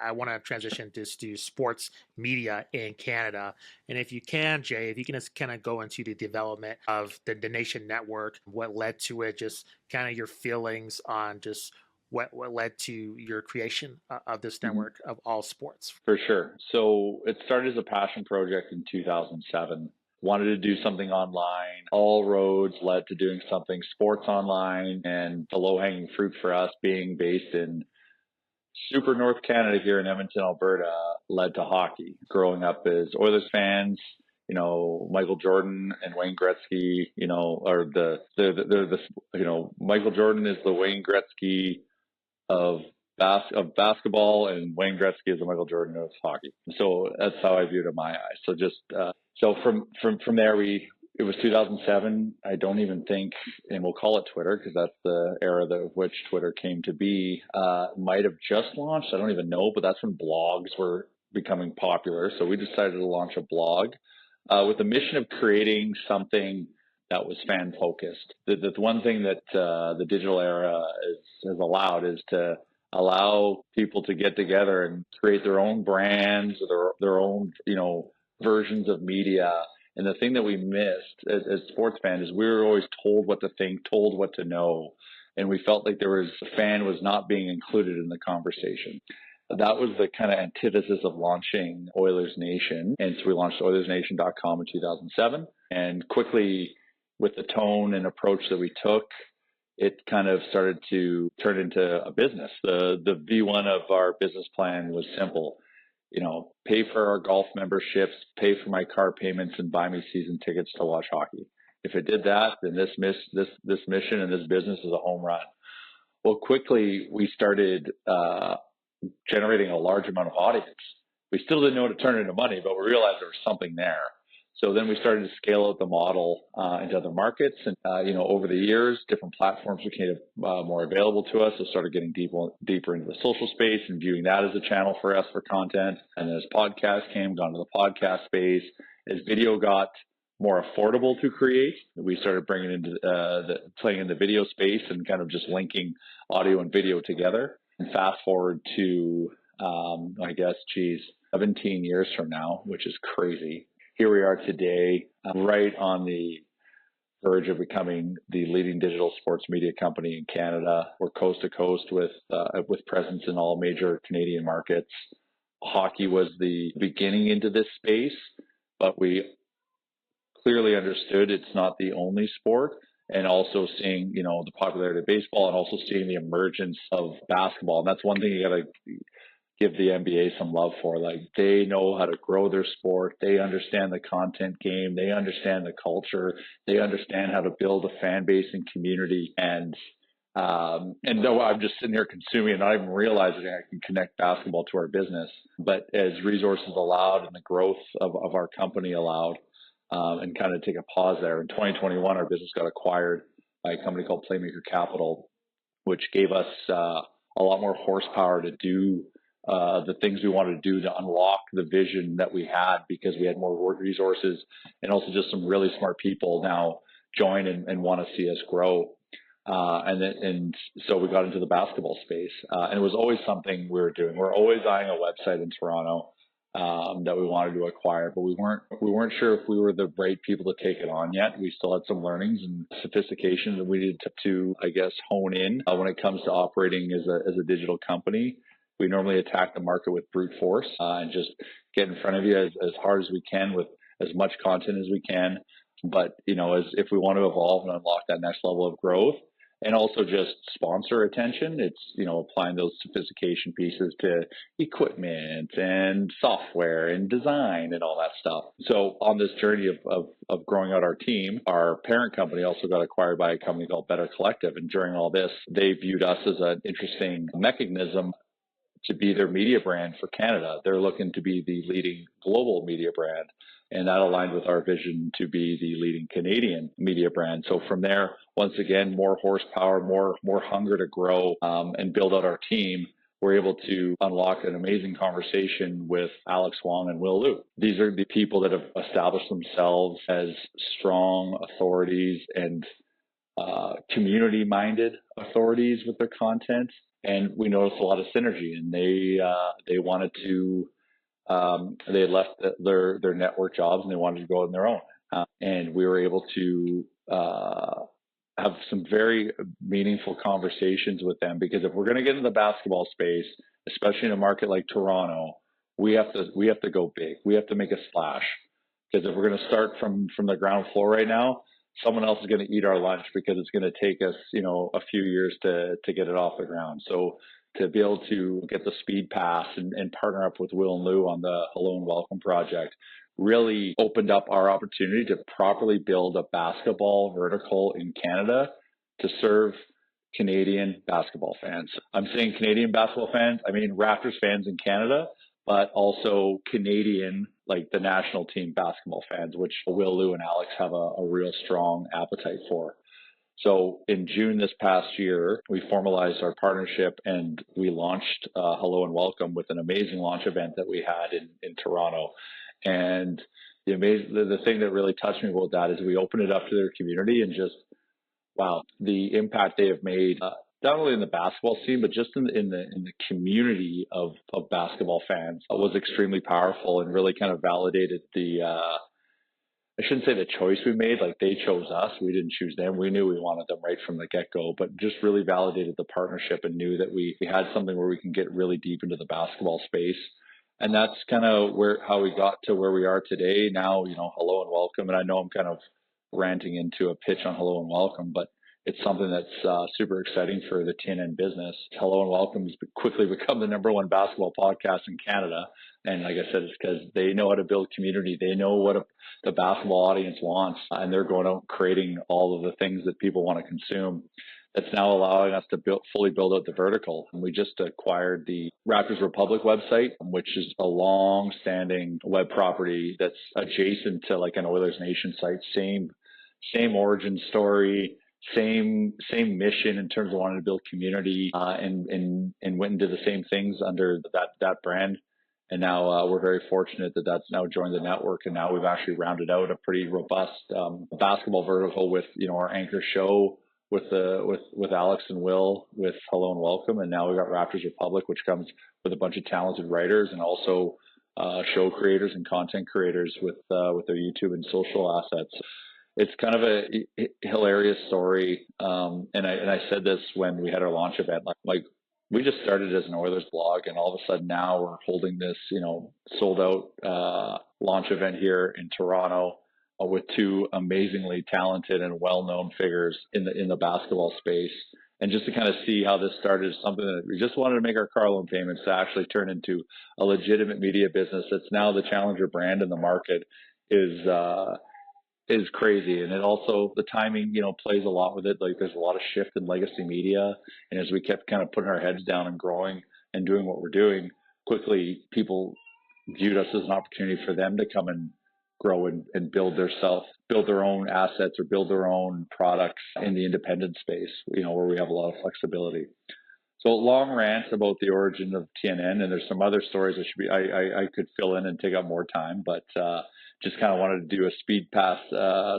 I want to transition this to sports media in Canada. And if you can, Jay, if you can just kind of go into the development of the Nation Network, what led to it, just kind of your feelings on just what led to your creation of this Mhm. network of all sports. For sure. So it started as a passion project in 2007. Wanted to do something online. All roads led to doing something sports online, and the low hanging fruit for us being based in super North Canada here in Edmonton, Alberta, led to hockey. Growing up as Oilers fans, Michael Jordan and Wayne Gretzky, are Michael Jordan is the Wayne Gretzky of of basketball, and Wayne Gretzky is the Michael Jordan of hockey. So that's how I view it in my eyes. So just so from there, it was 2007. I don't even think, and we'll call it Twitter because that's the era of which Twitter came to be. Might have just launched. I don't even know, but that's when blogs were becoming popular. So we decided to launch a blog with the mission of creating something that was fan focused. The one thing that the digital era has allowed is to allow people to get together and create their own brands or their own versions of media. And the thing that we missed as sports fans is we were always told what to think, told what to know, and we felt like the fan was not being included in the conversation. That was the kind of antithesis of launching Oilers Nation. And so we launched OilersNation.com in 2007. And quickly, with the tone and approach that we took, it kind of started to turn into a business. The V1 of our business plan was simple. Pay for our golf memberships, pay for my car payments, and buy me season tickets to watch hockey. If it did that, then this mission and this business is a home run. Well, quickly we started generating a large amount of audience. We still didn't know how to turn it into money, but we realized there was something there. So then we started to scale out the model into other markets. And, over the years, different platforms became more available to us. So started getting deeper into the social space and viewing that as a channel for us for content. And as podcasts came, gone to the podcast space. As video got more affordable to create, we started bringing into playing in the video space and kind of just linking audio and video together. And fast forward to, 17 years from now, which is crazy. Here we are today, right on the verge of becoming the leading digital sports media company in Canada. We're coast to coast with presence in all major Canadian markets. Hockey was the beginning into this space, but we clearly understood it's not the only sport. And also seeing, the popularity of baseball, and also seeing the emergence of basketball. And that's one thing you got to give the NBA some love for. Like, they know how to grow their sport. They understand the content game. They understand the culture. They understand how to build a fan base and community. And though I'm just sitting here consuming and not even realizing I can connect basketball to our business, but as resources allowed and the growth of our company allowed, and kind of take a pause there. In 2021, our business got acquired by a company called Playmaker Capital, which gave us a lot more horsepower to do the things we wanted to do to unlock the vision that we had, because we had more resources and also just some really smart people now join and want to see us grow. And so we got into the basketball space, and it was always something we were doing. We're always eyeing a website in Toronto that we wanted to acquire, but we weren't sure if we were the right people to take it on yet. We still had some learnings and sophistication that we needed to I guess, hone in when it comes to operating as a digital company. We normally attack the market with brute force and just get in front of you as hard as we can with as much content as we can. But, as if we want to evolve and unlock that next level of growth and also just sponsor attention, it's, applying those sophistication pieces to equipment and software and design and all that stuff. So on this journey of growing out our team, our parent company also got acquired by a company called Better Collective. And during all this, they viewed us as an interesting mechanism to be their media brand for Canada. They're looking to be the leading global media brand. And that aligned with our vision to be the leading Canadian media brand. So from there, once again, more horsepower, more hunger to grow and build out our team. We're able to unlock an amazing conversation with Alex Wong and Will Liu. These are the people that have established themselves as strong authorities and community-minded authorities with their content, and we noticed a lot of synergy. And they wanted to they had left their network jobs and they wanted to go on their own. And we were able to have some very meaningful conversations with them, because if we're going to get in the basketball space, especially in a market like Toronto, we have to go big. We have to make a splash, because if we're going to start from the ground floor right now, someone else is going to eat our lunch, because it's going to take us, a few years to get it off the ground. So to be able to get the speed pass and partner up with Will and Lou on the Hello and Welcome project really opened up our opportunity to properly build a basketball vertical in Canada to serve Canadian basketball fans. I'm saying Canadian basketball fans, I mean Raptors fans in Canada, but also Canadian, like the national team basketball fans, which Will, Lou, and Alex have a real strong appetite for. So in June this past year, we formalized our partnership and we launched Hello and Welcome with an amazing launch event that we had in Toronto. And the thing that really touched me about that is we opened it up to their community, and just, wow, the impact they have made, not only in the basketball scene, but just in the community of basketball fans was extremely powerful, and really kind of validated I shouldn't say the choice we made, like they chose us. We didn't choose them. We knew we wanted them right from the get-go, but just really validated the partnership and knew that we had something where we can get really deep into the basketball space. And that's kind of how we got to where we are today. Now, Hello and Welcome. And I know I'm kind of ranting into a pitch on Hello and Welcome, but it's something that's super exciting for the TNN business. Hello and Welcome has quickly become the #1 basketball podcast in Canada. And like I said, it's because they know how to build community. They know what the basketball audience wants, and they're going out creating all of the things that people want to consume. That's now allowing us to fully build out the vertical. And we just acquired the Raptors Republic website, which is a long-standing web property that's adjacent to like an Oilers Nation site. Same origin story, same mission in terms of wanting to build community, and went and did the same things under that brand. And now we're very fortunate that that's now joined the network, and now we've actually rounded out a pretty robust basketball vertical with our anchor show with Alex and Will with Hello and Welcome, and now we've got Raptors Republic, which comes with a bunch of talented writers and also show creators and content creators with their YouTube and social assets. It's kind of a hilarious story, and I said this when we had our launch event, like we just started as an Oilers blog, and all of a sudden now we're holding this, sold out launch event here in Toronto with two amazingly talented and well-known figures in the basketball space. And just to kind of see how this started, something that we just wanted to make our car loan payments to actually turn into a legitimate media business that's now the challenger brand in the market is crazy. And it also, the timing, plays a lot with it. Like there's a lot of shift in legacy media. And as we kept kind of putting our heads down and growing and doing what we're doing, quickly people viewed us as an opportunity for them to come and grow and build their own assets or build their own products in the independent space, where we have a lot of flexibility. So long rant about the origin of TNN, and there's some other stories I could fill in and take up more time, but just kind of wanted to do a speed pass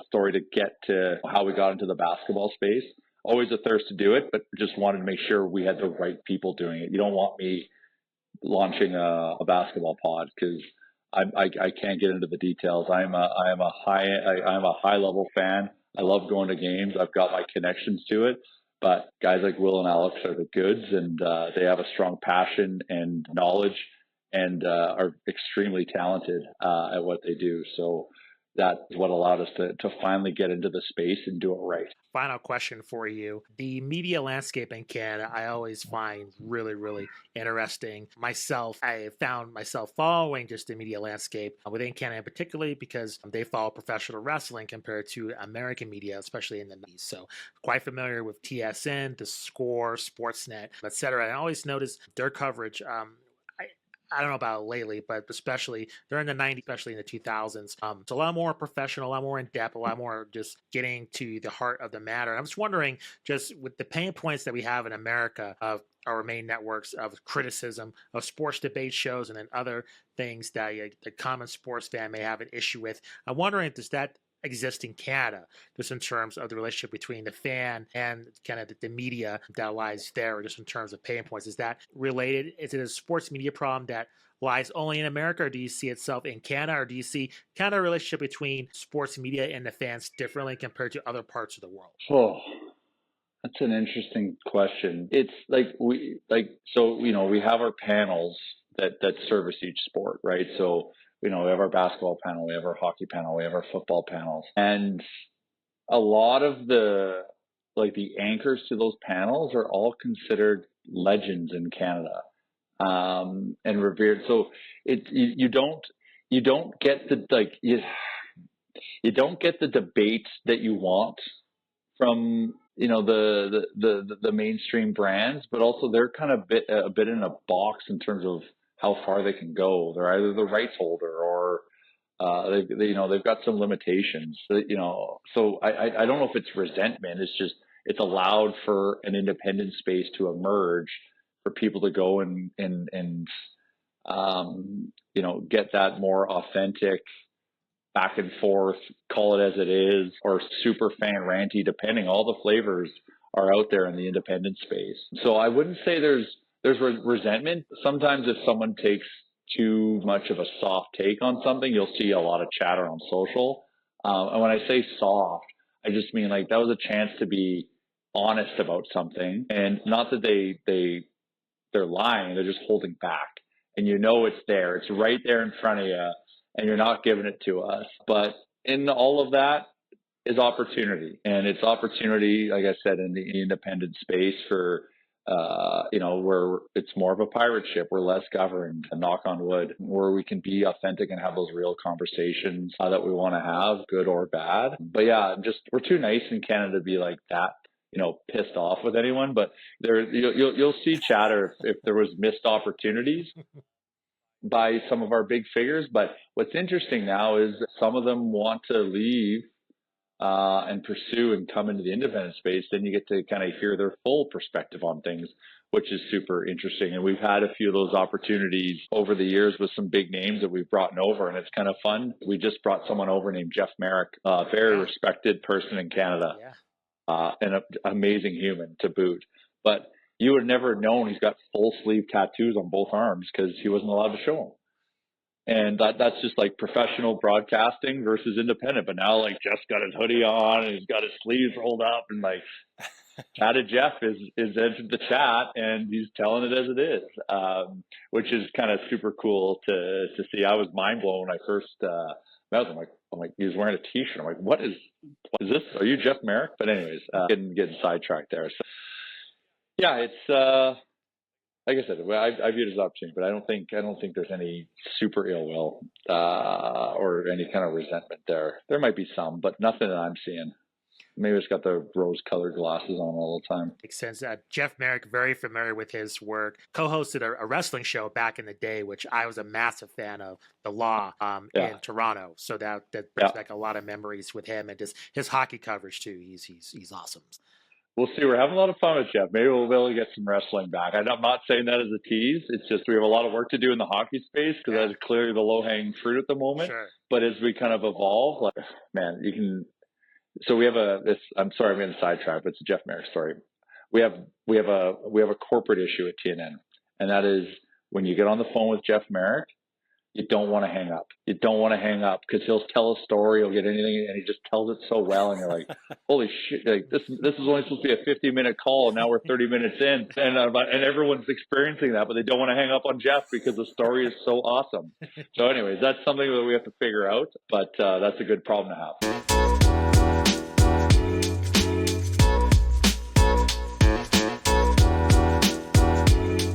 story to get to how we got into the basketball space. Always a thirst to do it, but just wanted to make sure we had the right people doing it. You don't want me launching a basketball pod because I can't get into the details. I'm a high level fan. I love going to games. I've got my connections to it, but guys like Will and Alex are the goods, and they have a strong passion and knowledge, and are extremely talented at what they do. So that is what allowed us to finally get into the space and do it right. Final question for you. The media landscape in Canada, I always find really, really interesting. I found myself following just the media landscape within Canada, particularly because they follow professional wrestling compared to American media, especially in the 90s. So quite familiar with TSN, The Score, Sportsnet, etc. I always notice their coverage. I don't know about lately, but especially during the 90s, especially in the 2000s, it's a lot more professional, a lot more in depth, a lot more just getting to the heart of the matter. I'm just wondering, just with the pain points that we have in America of our main networks of criticism of sports debate shows and then other things that the common sports fan may have an issue with, I'm wondering, does that exist in Canada, just in terms of the relationship between the fan and kind of the media that lies there, just in terms of pain points. Is that related? Is it a sports media problem that lies only in America, or do you see itself in Canada, or do you see kind of a relationship between sports media and the fans differently compared to other parts of the world? Oh, that's an interesting question. It's so we have our panels that service each sport, right? So we have our basketball panel, we have our hockey panel, we have our football panels, and a lot of the anchors to those panels are all considered legends in Canada, and revered. So you don't get you don't get the debates that you want from the mainstream brands, but also they're kind of a bit in a box in terms of how far they can go. They're either the rights holder or they've got some limitations. So I don't know if it's resentment. It's just it's allowed for an independent space to emerge for people to go and get that more authentic back and forth, call it as it is, or super fan ranty, depending. All the flavors are out there in the independent space. So I wouldn't say there's resentment. Sometimes if someone takes too much of a soft take on something, you'll see a lot of chatter on social. And when I say soft, I just mean like that was a chance to be honest about something, and not that they're lying, they're just holding back. And it's there. It's right there in front of you, and you're not giving it to us. But in all of that is opportunity. And it's opportunity, like I said, in the independent space for, where it's more of a pirate ship. We're less governed, knock on wood, where we can be authentic and have those real conversations that we want to have, good or bad. But yeah, we're too nice in Canada to be like that, pissed off with anyone. But you'll see chatter if there was missed opportunities by some of our big figures. But what's interesting now is some of them want to leave and pursue and come into the independent space. Then you get to kind of hear their full perspective on things, which is super interesting. And we've had a few of those opportunities over the years with some big names that we've brought over, and it's kind of fun. We just brought someone over named Jeff Merrick, a very respected person in Canada, and an amazing human to boot. But you would have never known he's got full sleeve tattoos on both arms because he wasn't allowed to show them. And that's just like professional broadcasting versus independent. But now, like, Jeff's got his hoodie on and he's got his sleeves rolled up, and like, Chatted Jeff is entered the chat and he's telling it as it is, which is kind of super cool to see. I was mind blown when I first met him. I'm like, he was wearing a t-shirt. I'm like, what is this? Are you Jeff Merrick? But anyways, getting sidetracked there. So yeah, it's like I said, I view it as an opportunity, but I don't think there's any super ill will or any kind of resentment there. There might be some, but nothing that I'm seeing. Maybe it's got the rose-colored glasses on all the time. Makes sense. Jeff Merrick, very familiar with his work, co-hosted a wrestling show back in the day, which I was a massive fan of, The Law, in Toronto. So that brings back a lot of memories with him, and just his hockey coverage too. He's awesome. We'll see. We're having a lot of fun with Jeff. Maybe we'll be able to get some wrestling back. I'm not saying that as a tease. It's just we have a lot of work to do in the hockey space because that is clearly the low-hanging fruit at the moment. Sure. But as we kind of evolve, like, man, you can. So we have I'm sorry, I'm going to sidetrack, but it's a Jeff Merrick story. We have a corporate issue at TNN, and that is when you get on the phone with Jeff Merrick, you don't want to hang up. You don't want to hang up because he'll tell a story, he'll get anything, and he just tells it so well, and you're like, holy shit! Like, this is only supposed to be a 50-minute call, and now we're 30 minutes in, and everyone's experiencing that, but they don't want to hang up on Jeff because the story is so awesome. So, anyways, that's something that we have to figure out, but that's a good problem to have.